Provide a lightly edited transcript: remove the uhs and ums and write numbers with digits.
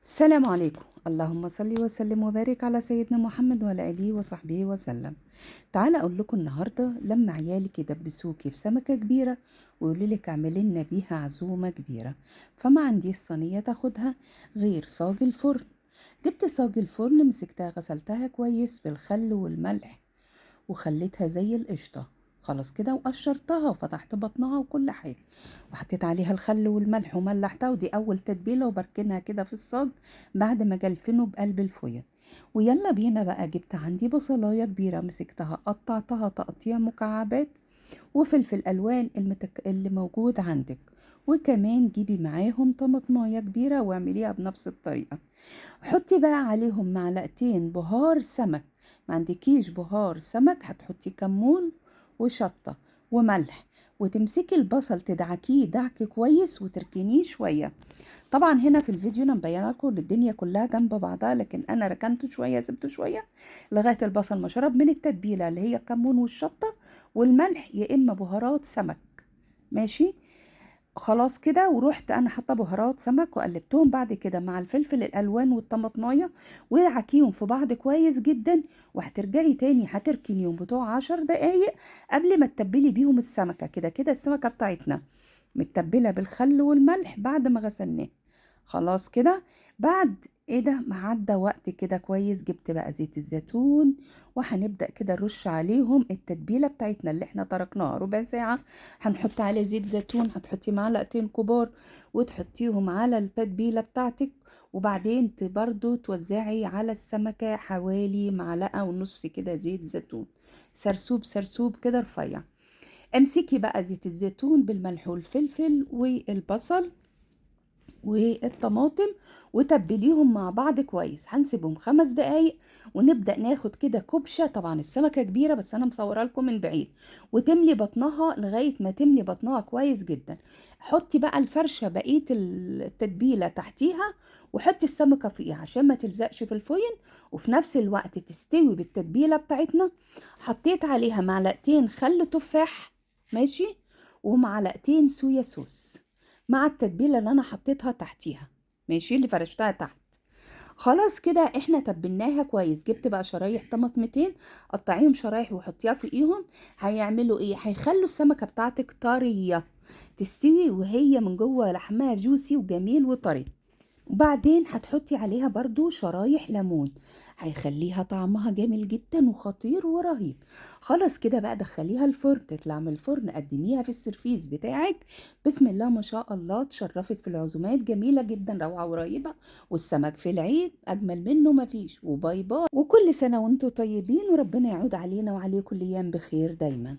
السلام عليكم. اللهم صل وسلم وبارك على سيدنا محمد وعلى آله وصحبه وسلم. تعالى أقول لكم النهاردة لما عيالك يدبسوكي في سمكة كبيرة ويقولوا لك اعملي لنا بيها عزومة كبيرة، فما عنديش صينية تاخدها غير صاج الفرن. جبت صاج الفرن، مسكتها غسلتها كويس بالخل والملح وخليتها زي القشطة. خلاص كده، وقشرتها وفتحت بطنها وكل حاجة، وحطيت عليها الخل والملح وملحتها، ودي أول تتبيلة، وبركنها كده في الصاج بعد ما جلفنه بقلب الفويل. ويلا بينا بقى، جبت عندي بصلاية كبيرة، مسكتها قطعتها تقطيع مكعبات، وفلفل ألوان اللي موجود عندك، وكمان جيبي معاهم طماطماية كبيرة واعمليها بنفس الطريقة. حطي بقى عليهم معلقتين بهار سمك. ما عندكيش بهار سمك هتحطي كمون وشطة وملح، وتمسكي البصل تدعكيه دعك كويس وتركنيه شوية. طبعا هنا في الفيديو انا مبينه لكم الدنيا كلها جنب بعضها، لكن انا ركنته شويه، سبته شويه لغايه البصل ما شرب من التتبيله اللي هي الكمون والشطه والملح، يا اما بهارات سمك. ماشي، خلاص كده. ورحت انا حاطه بهارات سمك وقلبتهم بعد كده مع الفلفل الالوان والطماطمايه، ودعكيهم في بعض كويس جدا. وهترجعي تاني هتركنيهم بتوع 10 دقايق قبل ما تتبلي بيهم السمكه. كده كده السمكه بتاعتنا متبله بالخل والملح بعد ما غسلناه. خلاص كده. بعد ايه ده ما عدى وقت كده كويس، جبت بقى زيت الزيتون، وهنبدأ كده نرش عليهم التتبيلة بتاعتنا اللي احنا تركناها ربع ساعة. هنحط عليه زيت زيتون، هتحطي معلقتين كبار وتحطيهم على التتبيلة بتاعتك، وبعدين برضو توزعي على السمكة حوالي معلقة ونص كده زيت زيتون، سرسوب سرسوب كده رفيع. امسكي بقى زيت الزيتون بالملح والفلفل والبصل والطماطم وتبليهم مع بعض كويس. هنسيبهم 5 دقايق ونبدأ ناخد كده كبشة. طبعا السمكة كبيرة بس انا مصورة لكم من بعيد، وتملي بطنها لغاية ما تملي بطنها كويس جدا. حطي بقى الفرشة بقية التتبيلة تحتيها، وحطي السمكة فوقيها عشان ما تلزقش في الفويل، وفي نفس الوقت تستوي بالتتبيلة بتاعتنا. حطيت عليها معلقتين خل تفاح، ماشي، ومعلقتين صويا صوص مع التتبيله اللي انا حطيتها تحتيها، ماشي، اللي فرشتها تحت. خلاص كده احنا تبلناها كويس. جبت بقى شرايح طماطمتين، قطعيهم شرايح وحطيها فوقيهم. هيعملوا ايه؟ هيخلوا السمكه بتاعتك طريه، تستوي وهي من جوه لحمها جوسي وجميل وطري. وبعدين هتحطي عليها برضو شرايح ليمون، هيخليها طعمها جميل جدا وخطير ورهيب. خلاص كده بقى، دخليها الفرن، تطلع من الفرن قدميها في السرفيز بتاعك. بسم الله ما شاء الله، تشرفك في العزومات، جميلة جدا روعة ورهيبة. والسمك في العيد أجمل منه مفيش. وباي باي، وكل سنة وانتم طيبين، وربنا يعود علينا وعليكم الأيام بخير دايما.